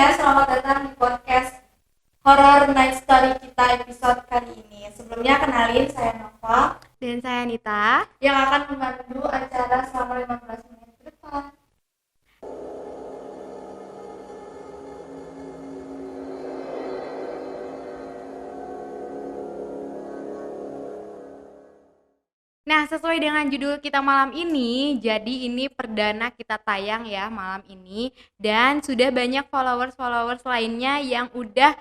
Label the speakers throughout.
Speaker 1: selamat datang di podcast Horror Night Story kita episode kali ini. Sebelumnya kenalin, saya Nova
Speaker 2: Dan saya Nita.
Speaker 1: yang akan memandu acara selama 15 menit ke depan.
Speaker 2: Nah, sesuai dengan judul kita malam ini, jadi ini perdana kita tayang ya malam ini. Dan sudah banyak followers lainnya yang udah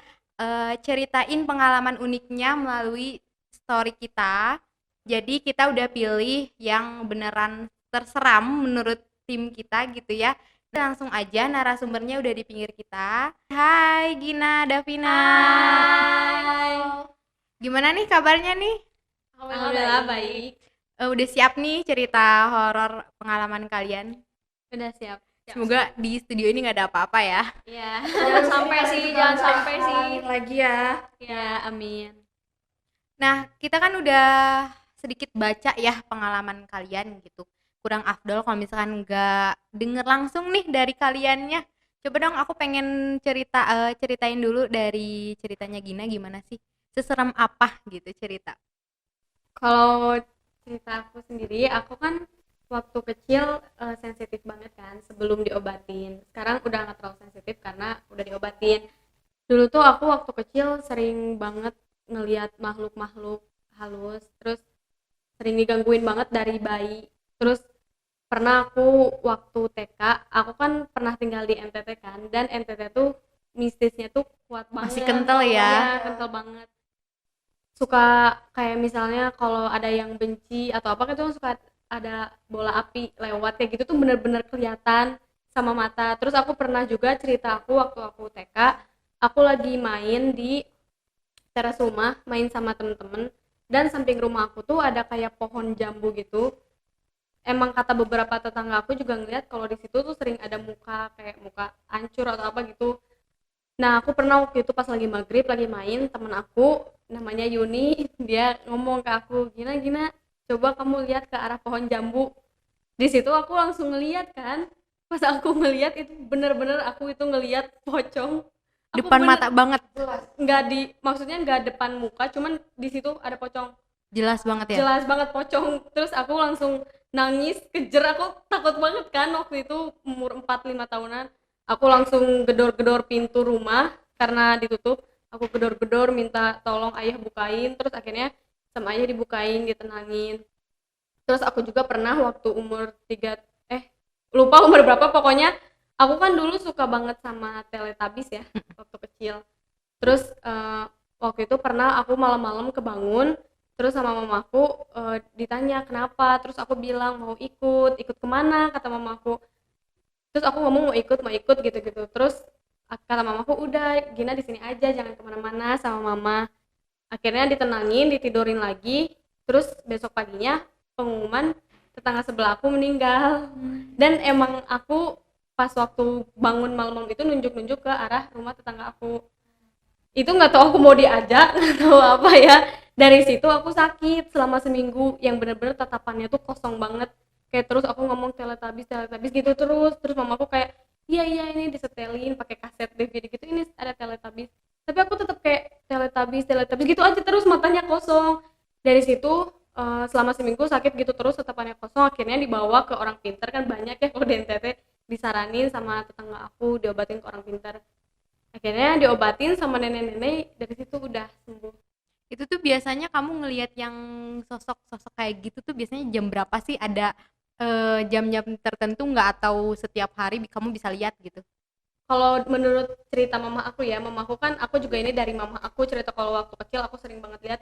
Speaker 2: ceritain pengalaman uniknya melalui story kita. Jadi kita udah pilih yang beneran terseram menurut tim kita gitu ya. Langsung aja, narasumbernya udah di pinggir kita. Hai Gina, Davina.
Speaker 1: Hai.
Speaker 2: Gimana nih kabarnya nih?
Speaker 3: Alhamdulillah baik.
Speaker 2: Udah siap nih cerita horor pengalaman kalian?
Speaker 3: Udah siap.
Speaker 2: Semoga di studio ini nggak ada apa-apa ya.
Speaker 3: Iya. Jangan sampai sih.
Speaker 1: Lagi ya.
Speaker 3: Ya, amin.
Speaker 2: Nah, kita kan udah sedikit baca ya pengalaman kalian gitu. Kurang afdol kalau misalkan nggak denger langsung nih dari kaliannya. Coba dong, aku pengen ceritain dulu dari ceritanya Gina, gimana sih? Seserem apa gitu cerita?
Speaker 3: Kalau cerita aku sendiri, aku kan waktu kecil sensitif banget kan sebelum diobatin. Sekarang udah nggak terlalu sensitif karena udah diobatin. Dulu tuh aku waktu kecil sering banget ngelihat makhluk-makhluk halus, terus sering digangguin banget dari bayi. Terus pernah aku waktu TK, aku kan pernah tinggal di NTT kan, dan NTT tuh mistisnya tuh kuat banget.
Speaker 2: Masih kental ya?
Speaker 3: Iya, kental banget. Suka kayak misalnya kalau ada yang benci atau apa gitu, suka ada bola api lewat kayak gitu tuh bener-bener kelihatan sama mata. Terus aku pernah juga cerita aku waktu aku TK, aku lagi main di teras rumah, main sama temen-temen, dan samping rumah aku tuh ada kayak pohon jambu gitu. Emang kata beberapa tetangga aku juga ngeliat kalau di situ tuh sering ada muka kayak muka hancur atau apa gitu. Nah, aku pernah waktu itu pas lagi maghrib lagi main, temen aku namanya Yuni, dia ngomong ke aku, Gina, coba kamu lihat ke arah pohon jambu. Di situ aku langsung ngeliat kan, pas aku ngeliat itu bener-bener aku itu ngeliat pocong. Aku
Speaker 2: Depan mata banget.
Speaker 3: Maksudnya nggak depan muka, cuman di situ ada pocong.
Speaker 2: Jelas banget ya?
Speaker 3: Jelas banget pocong. Terus aku langsung nangis, kejer, aku takut banget kan waktu itu umur 4-5 tahunan. Aku langsung gedor-gedor pintu rumah karena ditutup. Aku gedor-gedor minta tolong ayah bukain, terus akhirnya sama ayah dibukain, ditenangin. Terus aku juga pernah waktu umur 3 lupa umur berapa, pokoknya aku kan dulu suka banget sama Teletubbies ya waktu kecil. Terus waktu itu pernah aku malam-malam kebangun, terus sama mamaku ditanya kenapa, terus aku bilang mau ikut kemana, kata mamaku. Terus aku ngomong mau ikut gitu. Terus kata mamaku udah Gina di sini aja, jangan kemana-mana sama mama. Akhirnya ditenangin, ditidurin lagi. Terus besok paginya pengumuman tetangga sebelah aku meninggal. Dan emang aku pas waktu bangun malam-malam itu nunjuk-nunjuk ke arah rumah tetangga aku. Itu nggak tahu aku mau diajak, nggak tahu apa ya. Dari situ aku sakit selama seminggu, yang bener-bener tatapannya tuh kosong banget. Kayak terus aku ngomong Teletubbies gitu terus mamaku kayak iya ini disetelin pakai kaset DVD gitu, ini ada Teletubbies. Tapi aku tetap kayak Teletubbies gitu aja terus, matanya kosong. Dari situ selama seminggu sakit gitu terus, tatapannya kosong. Akhirnya dibawa ke orang pintar, kan banyak ya kalau di NTT, disaranin sama tetangga aku diobatin ke orang pintar. Akhirnya diobatin sama nenek-nenek, dari situ udah sembuh.
Speaker 2: Itu tuh biasanya kamu ngelihat yang sosok-sosok kayak gitu tuh biasanya jam berapa sih? Ada jam-jam tertentu nggak, atau setiap hari kamu bisa lihat gitu?
Speaker 3: Kalau menurut cerita mama aku ya, mamaku kan, aku juga ini dari mama aku cerita kalau waktu kecil aku sering banget lihat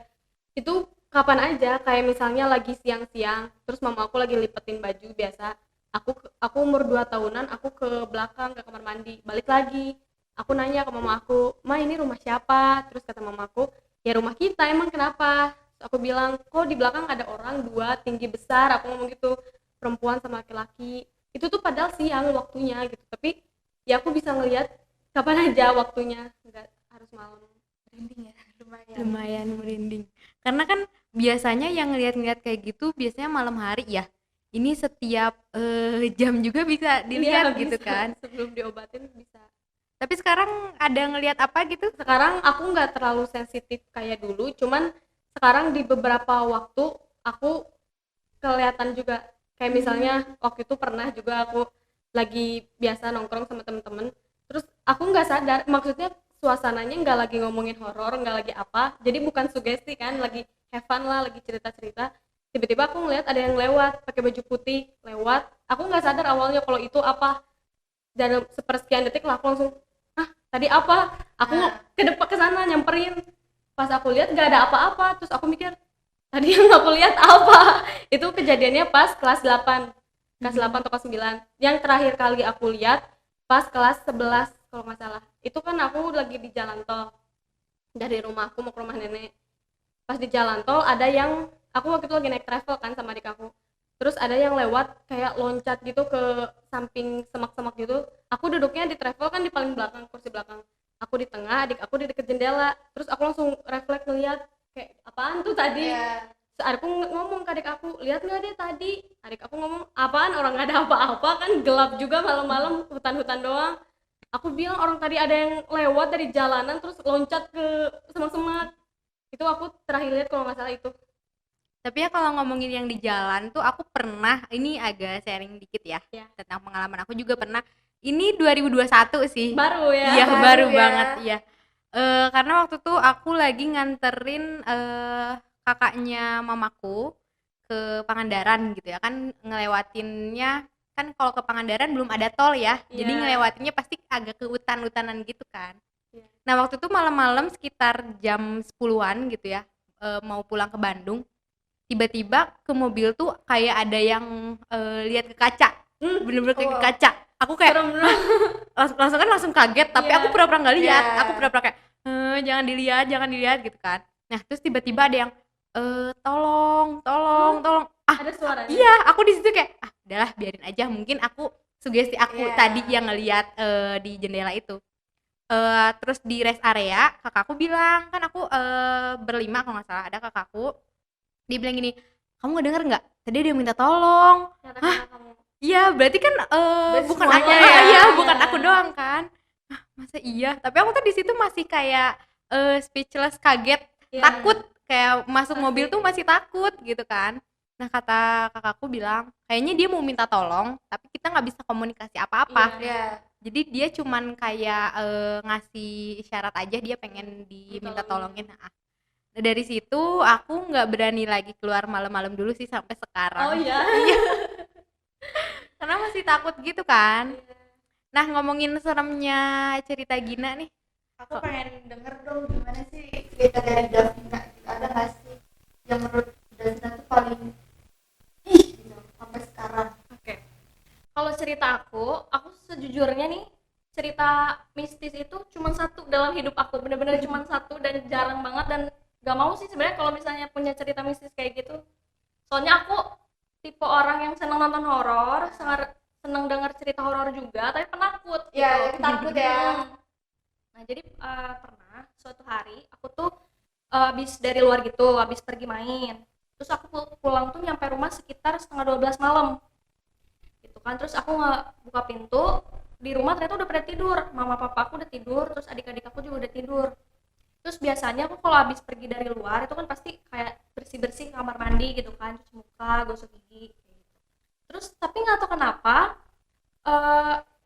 Speaker 3: itu kapan aja, kayak misalnya lagi siang-siang, terus mama aku lagi lipetin baju biasa, aku umur 2 tahunan, aku ke belakang ke kamar mandi, balik lagi, aku nanya ke mama aku, Ma ini rumah siapa? Terus kata mama aku, ya rumah kita, emang kenapa? Terus aku bilang, kok di belakang ada orang 2 tinggi besar, aku ngomong gitu, perempuan sama laki-laki. Itu tuh padahal siang waktunya gitu, tapi ya aku bisa ngelihat kapan aja waktunya, nggak harus malam.
Speaker 1: Merinding ya,
Speaker 2: Lumayan merinding. Karena kan biasanya yang ngeliat-ngeliat kayak gitu biasanya malam hari ya. Ini setiap jam juga bisa dilihat
Speaker 3: Iya,
Speaker 2: gitu
Speaker 3: bisa.
Speaker 2: kan.
Speaker 3: Sebelum diobatin bisa.
Speaker 2: Tapi sekarang ada ngelihat apa gitu?
Speaker 3: Sekarang aku nggak terlalu sensitif kayak dulu, cuman sekarang di beberapa waktu aku kelihatan juga, kayak misalnya waktu itu pernah juga aku lagi biasa nongkrong sama temen-temen, terus aku nggak sadar, maksudnya suasananya nggak lagi ngomongin horor, nggak lagi apa, jadi bukan sugesti kan, lagi have fun lah, lagi cerita-cerita, tiba-tiba aku ngeliat ada yang lewat pakai baju putih lewat, aku nggak sadar awalnya kalau itu apa, dalam sepersekian detik lah aku langsung, tadi apa, aku ke depan ke sana nyamperin, pas aku lihat nggak ada apa-apa, terus aku mikir tadi yang aku lihat apa. Itu kejadiannya pas kelas 8 atau kelas 9, yang terakhir kali aku lihat pas kelas 11 kalau nggak salah. Itu kan aku lagi di jalan tol dari rumahku mau ke rumah nenek, pas di jalan tol ada yang, aku waktu itu lagi naik travel kan sama adik aku, terus ada yang lewat kayak loncat gitu ke samping semak-semak gitu, aku duduknya di travel kan di paling belakang, kursi belakang, aku di tengah, adik aku di deket jendela, terus aku langsung refleks ngeliat kayak apaan tuh tadi. Terus aku ngomong ke adik aku, lihat nggak dia tadi, adik aku ngomong apaan, orang nggak ada apa-apa kan, gelap juga malam-malam, hutan-hutan doang. Aku bilang orang tadi ada yang lewat dari jalanan terus loncat ke semak-semak. Itu aku terakhir lihat kalau nggak salah itu.
Speaker 2: Tapi ya kalau ngomongin yang di jalan tuh aku pernah, ini agak sharing dikit ya,
Speaker 3: Ya.
Speaker 2: tentang pengalaman aku juga pernah. Ini 2021 sih.
Speaker 3: Baru ya.
Speaker 2: Iya, baru
Speaker 1: ya.
Speaker 2: banget ya. Karena waktu tuh aku lagi nganterin kakaknya mamaku ke Pangandaran gitu ya, kan ngelewatinnya kan kalau ke Pangandaran belum ada tol ya. Jadi
Speaker 3: Iya.
Speaker 2: ngelewatinnya pasti agak ke hutan-hutanan gitu kan.
Speaker 3: Iya.
Speaker 2: Nah, waktu itu malam-malam sekitar jam 10-an gitu ya, mau pulang ke Bandung. Tiba-tiba ke mobil tuh kayak ada yang lihat ke kaca, bener-bener kayak ke kaca. Aku kayak
Speaker 3: Serem banget.
Speaker 2: langsung kaget, tapi
Speaker 3: Iya.
Speaker 2: aku pura-pura nggak lihat.
Speaker 1: Iya.
Speaker 2: Aku pura-pura kayak jangan dilihat gitu kan. Nah, terus tiba-tiba ada yang tolong.
Speaker 3: Ada suaranya.
Speaker 2: Iya, aku di situ kayak udahlah biarin aja, mungkin aku sugesti aku
Speaker 1: Iya.
Speaker 2: tadi yang ngelihat di jendela itu. Terus di rest area kakakku bilang, kan aku berlima kalau nggak salah, ada kakakku, dia bilang gini, kamu nggak denger nggak tadi dia minta tolong.
Speaker 3: Kata-kata kamu.
Speaker 2: Iya, berarti kan
Speaker 1: Berarti
Speaker 2: bukan aku
Speaker 1: semuanya ya.
Speaker 2: iya, bukan aku doang kan. Masa iya? Tapi aku tuh di situ masih kayak speechless, kaget,
Speaker 3: Iya.
Speaker 2: takut, kayak masuk
Speaker 3: Pasti.
Speaker 2: mobil tuh masih takut gitu kan. Nah, kata kakakku bilang, kayaknya dia mau minta tolong, tapi kita nggak bisa komunikasi apa-apa.
Speaker 1: Iya.
Speaker 2: Jadi dia cuman kayak ngasih isyarat aja dia pengen diminta tolongin. Dari situ aku nggak berani lagi keluar malam-malam dulu sih sampai sekarang.
Speaker 3: Oh iya.
Speaker 2: Karena masih takut gitu kan. Nah, ngomongin seremnya cerita Gina nih.
Speaker 1: Aku pengen denger dong gimana sih cerita dari Davina gitu. Ada nggak sih yang menurut Davina tuh paling gitu sampai sekarang?
Speaker 3: Oke. Kalau cerita aku sejujurnya nih, cerita mistis itu cuma satu dalam hidup aku, bener-bener cuma satu dan jarang banget, dan gak mau sih sebenarnya kalau misalnya punya cerita mistis kayak gitu. Soalnya aku tipe orang yang seneng nonton horor, seneng denger cerita horor juga, tapi penakut gitu.
Speaker 1: Iya, takut ya.
Speaker 3: Nah, jadi pernah suatu hari aku tuh habis dari luar gitu, habis pergi main. Terus aku pulang tuh nyampe rumah sekitar setengah 12 malam. Gitu kan, terus aku nggak buka pintu, di rumah ternyata udah pada tidur, mama papa aku udah tidur, terus adik-adik aku juga udah tidur. Terus biasanya aku kalau habis pergi dari luar itu kan pasti kayak bersih-bersih kamar mandi gitu kan, cuci muka, gosok gigi kayak gitu. Terus tapi nggak tahu kenapa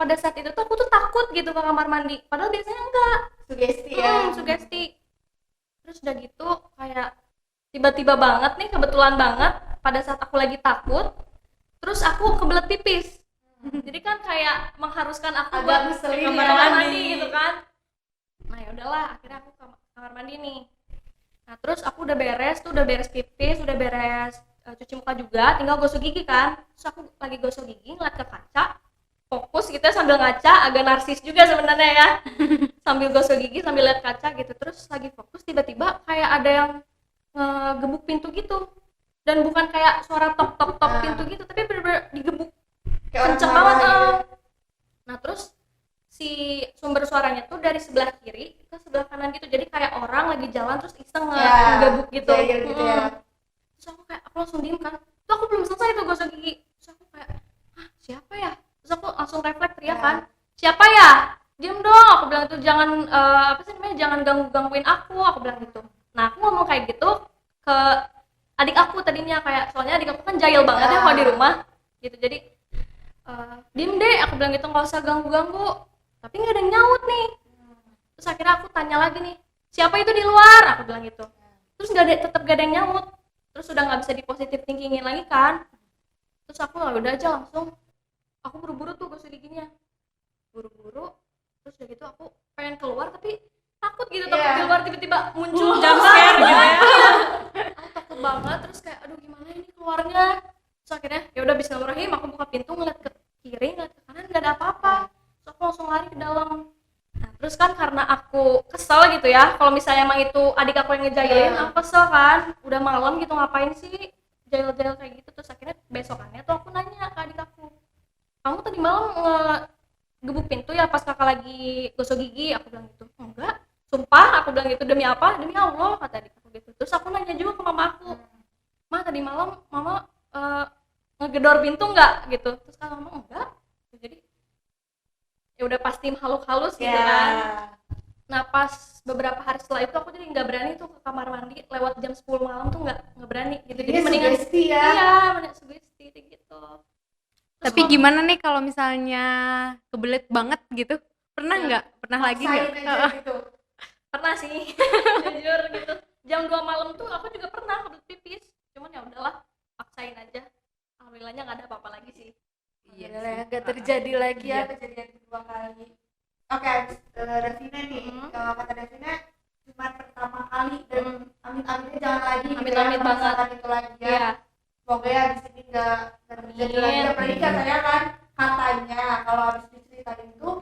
Speaker 3: pada saat itu tuh aku tuh takut gitu ke kamar mandi, padahal biasanya enggak.
Speaker 1: Sugesti ya.
Speaker 3: Sugesti. Terus udah gitu kayak tiba-tiba banget nih, kebetulan banget pada saat aku lagi takut, terus aku kebelet pipis. Jadi kan kayak mengharuskan aku
Speaker 1: Agak
Speaker 3: buat
Speaker 1: ngeselin
Speaker 3: ke kamar
Speaker 1: ya.
Speaker 3: mandi gitu kan. Nah, ya udahlah, akhirnya aku ke kamar mandi nih. Nah, terus aku udah beres pipis, udah beres cuci muka juga, tinggal gosok gigi kan. Terus aku lagi gosok gigi, ngeliat ke kaca, fokus gitu ya sambil ngaca, agak narsis juga sebenarnya ya. Sambil gosok gigi sambil lihat kaca gitu, terus lagi fokus, tiba-tiba kayak ada yang ngegebuk pintu gitu, dan bukan kayak suara tok pintu gitu, tapi bener-bener digebuk
Speaker 1: Kayak orang
Speaker 3: kenceng
Speaker 1: marah
Speaker 3: banget.
Speaker 1: gitu.
Speaker 3: Nah, terus si sumber suaranya tuh dari sebelah kiri ke sebelah kanan gitu, jadi kayak orang lagi jalan terus iseng ngegebuk gitu.
Speaker 1: Jahil gitu ya.
Speaker 3: Terus aku langsung diem kan, tuh aku belum selesai tuh gosok gigi, terus aku kayak siapa ya, terus aku langsung refleks teriak kan, siapa ya, diem dong, aku bilang itu jangan apa sih namanya, jangan gangguin aku bilang gitu. Nah aku ngomong kayak gitu ke adik aku tadinya, kayak soalnya adik aku kan jahil banget ya kalau di rumah gitu, jadi diem deh aku bilang gitu, nggak usah ganggu, tapi nggak ada yang nyaut nih. Terus akhirnya aku tanya lagi nih, siapa itu di luar, aku bilang gitu. Terus tetap gak ada yang nyaut. Terus udah nggak bisa di positive thinkingin lagi kan. Terus aku udah aja langsung, aku buru-buru tuh gosok giginya, buru-buru. Terus udah gitu aku pengen keluar tapi takut gitu, takut di luar tiba-tiba muncul jump scare gitu ya. Aku takut banget, terus kayak aduh gimana ini keluarnya. Terus akhirnya ya udah bismillahirrahmanirrahim, aku buka pintu, ngeliat ke kiri, ngeliat ke kanan, nggak ada apa-apa. Terus aku langsung lari ke dalam. Nah terus kan karena aku kesel gitu ya, kalau misalnya emang itu adik aku yang ngejailin, aku kesel kan, udah malam gitu ngapain sih jail-jail kayak gitu. Terus akhirnya besokannya tuh aku nanya ke adik aku, kamu tadi malam gebuk pintu ya pas kakak lagi gosok gigi? Aku bilang gitu. Enggak, sumpah aku bilang gitu, demi apa? Demi Allah, kata adik aku gitu. Terus aku nanya juga ke mama aku, ma tadi malam mama ngegedor pintu enggak gitu? Terus kata mama enggak. Jadi ya udah pasti makhluk halus gitu kan. Nah pas beberapa hari setelah itu aku jadi nggak berani tuh ke kamar mandi lewat jam 10 malam tuh, nggak berani gitu. Jadi mendingan
Speaker 1: sugesti ya.
Speaker 3: Iya, mendingan sugesti gitu.
Speaker 2: Tapi gimana nih kalau misalnya kebelet banget gitu? Pernah nggak? Pernah lagi nggak?
Speaker 1: Maksain aja gitu.
Speaker 3: Pernah sih jujur gitu, jam 2 malam tuh aku juga pernah kebelet pipis, cuman ya udahlah paksain aja, alhamdulillahnya nggak ada apa-apa lagi sih.
Speaker 1: Iya lah, nggak terjadi lagi ya kejadian kedua kali. Oke, abis Davina nih, kalau kata Davina cuma pertama kali dan amit-amitnya jangan lagi gitu ya,
Speaker 3: Amit-amit banget.
Speaker 1: merasakan itu lagi ya.
Speaker 3: Iya.
Speaker 1: Semoga ya abis ini nggak terjadi lagi.
Speaker 3: Amin.
Speaker 1: Apalagi katanya kan, katanya kalau abis diceritain tuh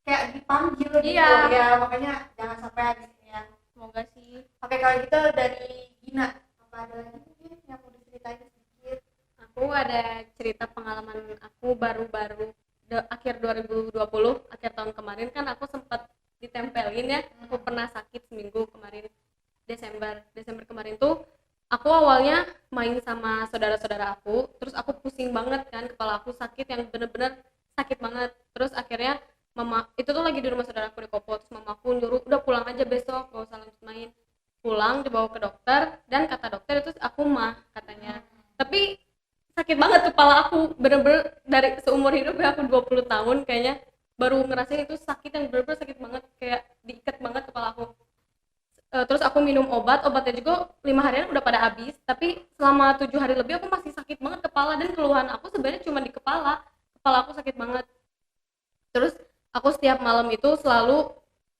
Speaker 1: kayak dipanggil gitu
Speaker 3: Iya.
Speaker 1: ya, makanya jangan sampai abis ini ya.
Speaker 3: Semoga sih.
Speaker 1: Oke, kalau gitu dari Gina, apa ada lagi mungkin yang mau diceritain sedikit?
Speaker 3: Aku ada cerita pengalaman aku baru-baru akhir 2020, akhir tahun kemarin kan aku sempat ditempelin ya. Aku pernah sakit seminggu kemarin, Desember kemarin tuh aku awalnya main sama saudara-saudara aku, terus aku pusing banget kan, kepala aku sakit yang bener-bener sakit banget. Terus akhirnya mama itu tuh lagi di rumah saudara aku di Kopo, terus mama aku nyuruh udah pulang aja besok, gak usah lanjut main. Pulang dibawa ke dokter, dan kata dokter itu aku mah katanya. Tapi sakit banget kepala aku, bener-bener dari seumur hidup ya, aku 20 tahun kayaknya baru ngerasain itu sakit yang bener-bener sakit banget, kayak diikat banget kepala aku. Terus aku minum obatnya juga 5 harian udah pada habis, tapi selama 7 hari lebih aku masih sakit banget kepala, dan keluhan aku sebenarnya cuma di kepala aku sakit banget. Terus aku setiap malam itu selalu,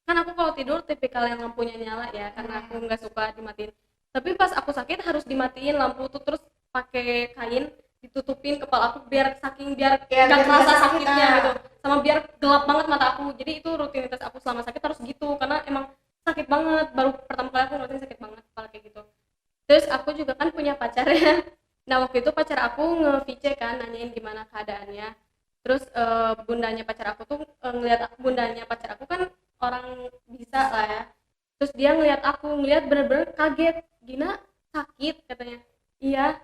Speaker 3: kan aku kalau tidur tipikal yang lampunya nyala ya, karena aku nggak suka dimatiin. Tapi pas aku sakit harus dimatiin lampu tuh, terus pakai kain ditutupin kepala aku biar nggak
Speaker 1: biar
Speaker 3: kerasa
Speaker 1: sakit,
Speaker 3: sakitnya gitu, sama biar gelap banget mata aku. Jadi itu rutinitas aku selama sakit harus gitu, karena emang sakit banget, baru pertama kali aku ngerasain sakit banget kepala kayak gitu. Terus aku juga kan punya pacar ya. Nah waktu itu pacar aku nge-VC kan, nanyain gimana keadaannya. Terus bundanya pacar aku tuh ngelihat bundanya pacar aku kan orang bisa lah ya. Terus dia ngelihat bener-bener kaget, Gina sakit katanya. Iya,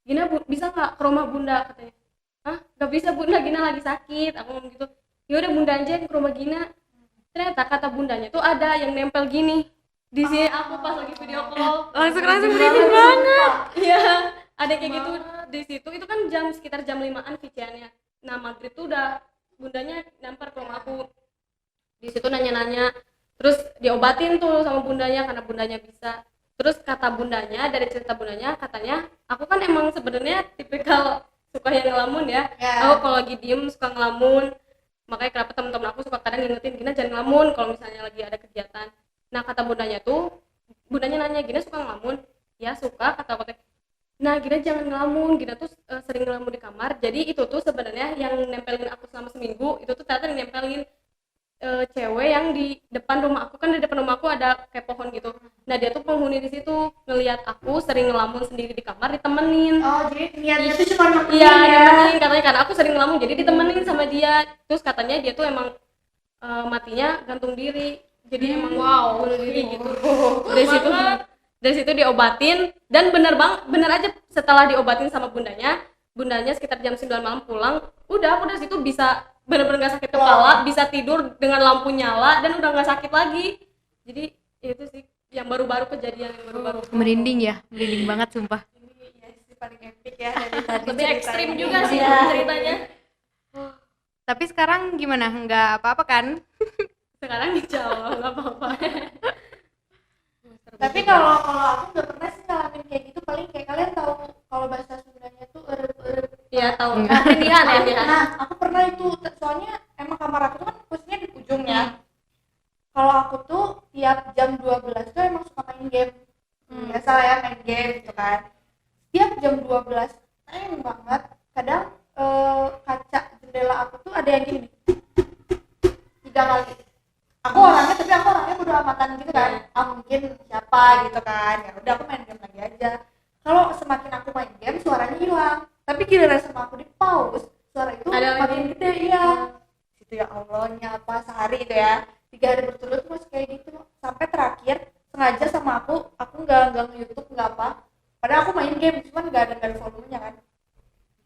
Speaker 3: Gina bisa nggak ke rumah bunda katanya. Hah, nggak bisa bunda, Gina lagi sakit. Aku ngomong gitu. Yaudah bunda aja yang ke rumah Gina. Ternyata kata bundanya tuh ada yang nempel gini di sini. Aku pas lagi video call
Speaker 2: Langsung merinding banget.
Speaker 3: Iya, ada kayak gitu di situ. Itu kan sekitar jam 5-an VC-annya. Nah maghrib tuh udah bundanya nempel ke rumah aku. Di situ nanya-nanya, terus diobatin tuh sama bundanya karena bundanya bisa. Terus kata bundanya, dari cerita bundanya katanya, aku kan emang sebenarnya tipikal suka yang ngelamun ya. Aku kalau lagi diem suka ngelamun, makanya kenapa temen-temen aku suka kadang ngingetin Gina jangan ngelamun kalau misalnya lagi ada kegiatan. Nah kata bundanya nanya, Gina suka ngelamun? Ya suka, kata aku. Nah Gina jangan ngelamun, Gina tuh sering ngelamun di kamar. Jadi itu tuh sebenarnya yang nempelin aku selama seminggu, itu tuh ternyata nempelin cewek yang di depan rumah aku. Kan di depan rumah aku ada kayak pohon gitu. Nah dia tuh penghuni di situ, ngelihat aku sering ngelamun sendiri di kamar, ditemenin.
Speaker 1: Oh jadi niatnya tuh cuma nemenin
Speaker 3: iya,
Speaker 1: ya?
Speaker 3: ditemenin katanya, karena aku sering ngelamun jadi ditemenin sama dia. Terus katanya dia tuh emang matinya gantung diri, jadi emang bunuh diri gitu. Dari situ diobatin, dan bener aja setelah diobatin sama bundanya sekitar jam 9 malam pulang, udah aku dari situ bisa bener-bener nggak sakit kepala, bisa tidur dengan lampu nyala dan udah nggak sakit lagi. Jadi itu sih yang baru-baru kejadian yang baru-baru.
Speaker 2: Merinding ya, merinding banget sumpah.
Speaker 1: Ini ya sih paling epic ya dari tadi.
Speaker 3: Lebih ekstrim
Speaker 1: ceritanya.
Speaker 3: juga sih
Speaker 1: Iya.
Speaker 3: ceritanya.
Speaker 2: Tapi sekarang gimana? Nggak apa-apa kan?
Speaker 3: Sekarang insya Allah nggak apa-apa.
Speaker 1: Tapi kalau aku nggak pernah sih ngalamin kayak gitu, paling kayak kalian tahu kalau bahasa Sundanya tuh erep-erep.
Speaker 3: ya tahu
Speaker 2: Enggak.
Speaker 3: tindihan ya tindihan.
Speaker 1: Nah, aku pernah itu, soalnya emang kamar aku tuh kan posisinya di ujungnya. Kalau aku tuh tiap jam 12 tuh emang suka main game. Biasa lah ya main game gitu kan. Tiap jam 12 sayang banget. Kadang kaca jendela aku tuh ada yang gini. 3 kali. Aku orangnya bodo amatan gitu kan. Mungkin siapa gitu kan. Ya udah aku main game lagi aja. Kalau semakin aku main game suaranya hilang. Tapi giliran sama aku di pause, suara itu
Speaker 3: Ada
Speaker 1: makin
Speaker 3: lagi.
Speaker 1: gede ya. Gitu ya Allah, nyapa sehari itu ya. 3 hari berturut masih kayak gitu. Sampai terakhir sengaja sama aku nggak nge-YouTube nggak apa. Padahal aku main game cuman nggak ada volumenya kan.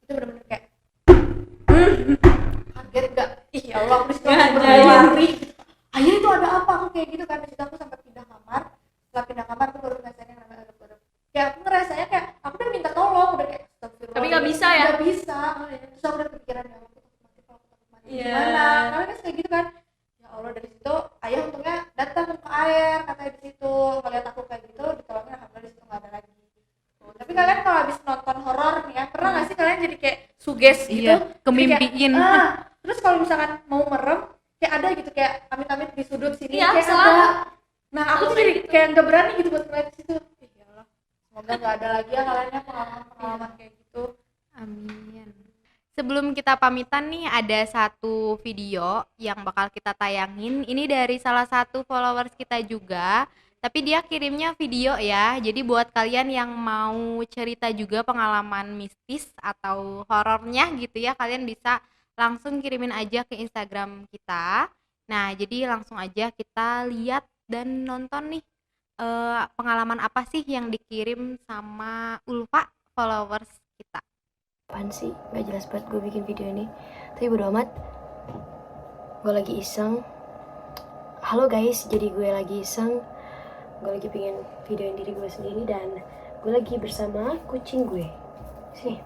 Speaker 1: Itu bener-bener kayak kaget gak? Ih ya Allah, aku disitu langsung
Speaker 3: Ngajain.
Speaker 1: berlari. Ayah itu ada apa? Aku kayak gitu kan. Disitu aku sampai pindah kamar. Setelah pindah kamar aku baru ngerasain yang namanya erep-erep. Kayak aku ngerasanya kayak aku udah minta tolong, udah kayak astagfirullah.
Speaker 3: Tapi nggak bisa ya?
Speaker 1: Nggak bisa. Terus aku udah kepikiran ya Allah, kalau aku takut mati
Speaker 3: Iya.
Speaker 1: gimana? Karena kan kayak gitu kan. Ya Allah, dari situ ayah untungnya datang ke air katanya di situ, ngeliat aku kayak gitu ditolongin, alhamdulillah di situ nggak ada lagi. Tapi kalian kalau habis nonton horor nih ya, pernah nggak sih kalian jadi kayak suges gitu?
Speaker 2: Iya, kemimpiin.
Speaker 1: Jadi kayak, terus kalau misalkan mau merem kayak ada gitu, kayak amit-amit di sudut sini
Speaker 3: Iya,
Speaker 1: kayak
Speaker 3: selalu.
Speaker 1: ada. Nah aku tuh
Speaker 3: Selalu
Speaker 1: jadi
Speaker 3: kayak gitu.
Speaker 1: kayak nggak berani gitu buat ngeliat situ. Ya Allah, semoga nggak ada lagi ya kalian pengalaman kayak gitu.
Speaker 2: Amin. Sebelum kita pamitan nih, ada satu video yang bakal kita tayangin. Ini dari salah satu followers kita juga, tapi dia kirimnya video ya. Jadi buat kalian yang mau cerita juga pengalaman mistis atau horornya gitu ya, kalian bisa langsung kirimin aja ke Instagram kita. Nah, jadi langsung aja kita lihat dan nonton nih pengalaman apa sih yang dikirim sama Ulfa, followers kita.
Speaker 4: Apaan sih? Gak jelas banget gue bikin video ini. Tapi bodo amat. Gue lagi iseng. Halo guys, jadi gue lagi iseng. Gue lagi pengen videoin diri gue sendiri dan gue lagi bersama kucing gue. Sini.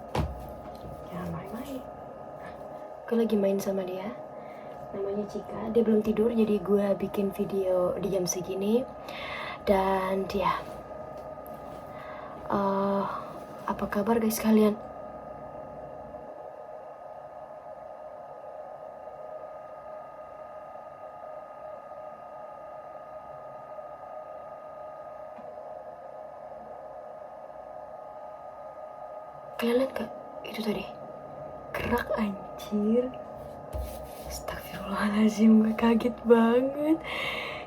Speaker 4: Jangan main-main. Gue lagi main sama dia. Namanya Cika. Dia belum tidur jadi gue bikin video di jam segini. Dan ya. Apa kabar guys kalian? Kalian lihat gak? Itu tadi gerak anjir. Astagfirullahaladzim, gue kaget banget.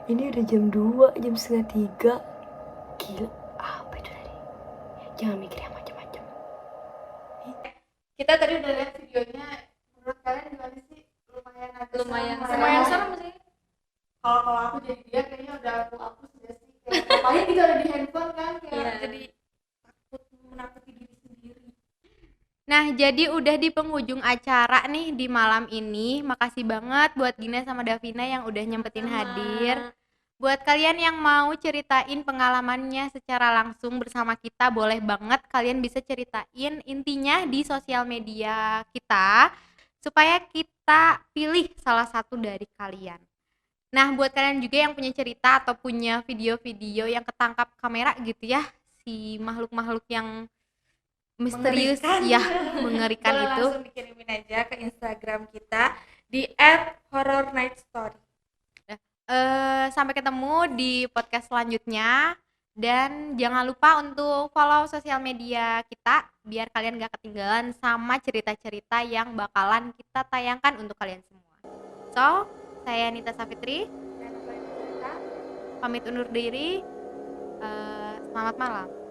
Speaker 4: Ini udah jam 2, jam setengah 3. Gila, apa itu tadi? Jangan mikir yang macam-macam.
Speaker 1: Kita tadi udah lihat videonya, menurut kalian gimana sih? Lumayan agak
Speaker 3: Lumayan serem sih.
Speaker 1: Kalau aku jadi dia kayaknya udah aku sudah sih kayak ngapain gitu ada di handphone kan, kayak
Speaker 3: Iya.
Speaker 1: jadi takut menakuti diri sendiri.
Speaker 2: Nah, jadi udah di penghujung acara nih di malam ini. Makasih banget buat Gina sama Davina yang udah nyempetin hadir. Buat kalian yang mau ceritain pengalamannya secara langsung bersama kita, boleh banget kalian bisa ceritain intinya di sosial media kita supaya kita pilih salah satu dari kalian. Nah, buat kalian juga yang punya cerita atau punya video-video yang ketangkap kamera gitu ya, si makhluk-makhluk yang misterius
Speaker 1: Mengerikan.
Speaker 2: ya, mengerikan
Speaker 1: Boleh
Speaker 2: itu.
Speaker 1: langsung dikirimin aja ke Instagram kita di @horrornightstory.
Speaker 2: Sampai ketemu di podcast selanjutnya dan jangan lupa untuk follow sosial media kita biar kalian gak ketinggalan sama cerita-cerita yang bakalan kita tayangkan untuk kalian semua. So, saya Nita Safitri, pamit undur diri. Selamat malam.